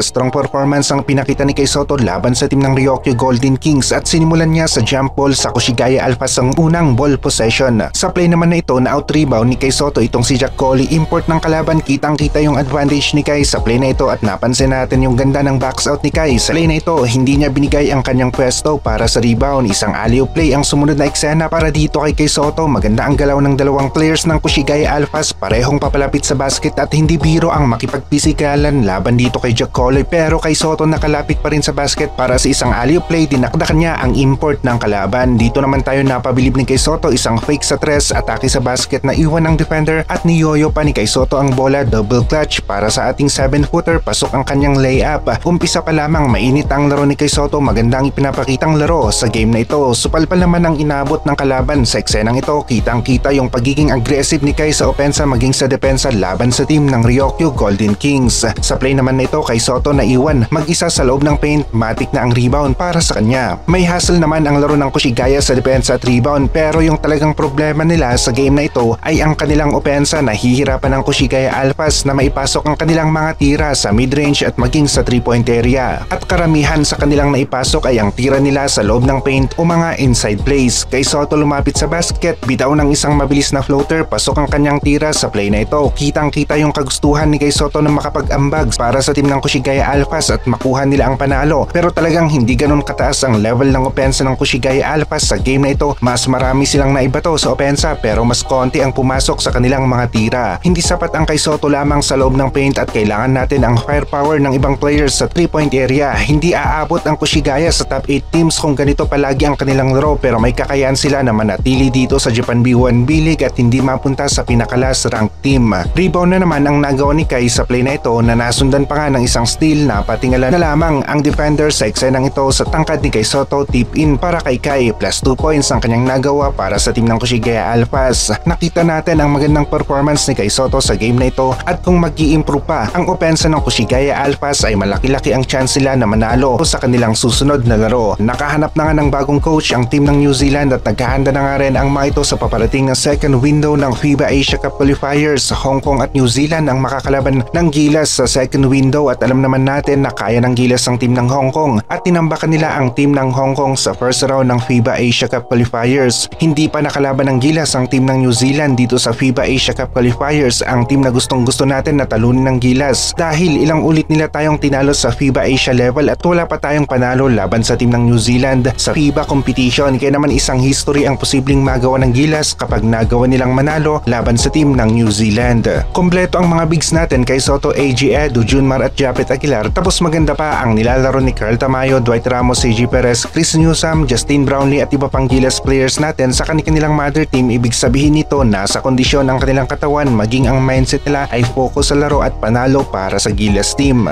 Strong performance ang pinakita ni Kay Sotto laban sa team ng Ryokyu Golden Kings at sinimulan niya sa jump ball sa Koshigaya Alphas ang unang ball possession. Sa play naman na ito na out-rebound ni Kay Sotto itong si Jack Coley, import ng kalaban, kitang-kita yung advantage ni Kay sa play na ito at napansin natin yung ganda ng backs out ni Kay. Sa play na ito, hindi niya binigay ang kanyang pwesto para sa rebound. Isang alley-oop play ang sumunod na eksena para dito kay Kay Sotto. Maganda ang galaw ng dalawang players ng Koshigaya Alphas, parehong papalapit sa basket at hindi biro ang makipagpisikalan laban dito kay Jack Coley, pero Kay Sotto nakalapit pa rin sa basket para sa isang alley-oop play. Dinakdakan niya ang import ng kalaban. Dito naman tayo napabilib ni Kay Sotto, isang fake sa tres, atake sa basket na iwan ng defender at niyoyo pa ni Kay Sotto ang bola, double clutch para sa ating 7-footer, pasok ang kanyang layup. Umpisa pa lamang mainit ang laro ni Kay Sotto, magandang ipinapakitang laro sa game na ito. Supalpal naman ang inabot ng kalaban sa eksenang ito, kitang-kita yung pagiging aggressive ni Kay sa opensa maging sa depensa laban sa team ng Ryokyu Golden Kings. Sa play naman na ito, Kay Sotto na iwan mag-isa sa loob ng paint, matik na ang rebound para sa kanya. May hustle naman ang laro ng Koshigaya sa depensa at rebound, pero yung talagang problema nila sa game na ito ay ang kanilang opensa. Nahihirapan ng Koshigaya Alphas na maipasok ang kanilang mga tira sa mid-range at maging sa 3-point area. At karamihan sa kanilang naipasok ay ang tira nila sa loob ng paint o mga inside plays. Kay Sotto lumapit sa basket, bitaw ng isang mabilis na floater, pasok ang kanyang tira sa play na ito. Kitang-kita yung kagustuhan ni Kay Sotto na makapag-ambag para sa team ng Koshigaya Alphas at makuha nila ang panalo, pero talagang hindi ganun kataas ang level ng opensa ng Koshigaya Alphas sa game na ito. Mas marami silang naibato sa opensa pero mas konti ang pumasok sa kanilang mga tira. Hindi sapat ang Kay Sotto lamang sa loob ng paint at kailangan natin ang firepower ng ibang players sa 3-point area. Hindi aabot ang Koshigaya sa top 8 teams kung ganito palagi ang kanilang laro, pero may kakayahan sila na manatili dito sa Japan B1 B-League at hindi mapunta sa pinakalas ranked team. Rebound na naman ang nagawa ni Kay sa play na ito na nasundan pa nga ng isang steal na patingala na lamang ang defender sa eksenang ito sa tangkad ni Kay Sotto, tip in para kay Kay, plus 2 points ang kanyang nagawa para sa team ng Koshigaya Alphas. Nakita natin ang magandang performance ni Kay Sotto sa game na ito at kung mag-i-improve pa ang opensa ng Koshigaya Alphas ay malaki-laki ang chance nila na manalo sa kanilang susunod na laro. Nakahanap na nga ng bagong coach ang team ng New Zealand at naghahanda na nga rin ang mga ito sa paparating na second window ng FIBA Asia Cup qualifiers. Hong Kong at New Zealand ang makakalaban ng Gilas sa second window at alam naman natin na kaya ng Gilas ang team ng Hong Kong at tinambakan nila ang team ng Hong Kong sa first round ng FIBA Asia Cup qualifiers. Hindi pa nakalaban ng Gilas ang team ng New Zealand dito sa FIBA Asia Cup qualifiers, ang team na gustong-gusto natin na talunin ng Gilas dahil ilang ulit nila tayong tinalo sa FIBA Asia level at wala pa tayong panalo laban sa team ng New Zealand sa FIBA competition. Kaya naman isang history ang posibleng magawa ng Gilas kapag nagawa nilang manalo laban sa team ng New Zealand. Kompleto ang mga bigs natin, Kay Sotto, AG Edu, Junmar at Japet Aguilar, tapos maganda pa ang nilalaro ni Carl Tamayo, Dwight Ramos, CJ Perez, Chris Newsome, Justin Brownlee at iba pang Gilas players natin sa kanilang mother team. Ibig sabihin nito nasa kondisyon ang kanilang katawan, maging ang mindset nila ay focus sa laro at panalo para sa Gilas team.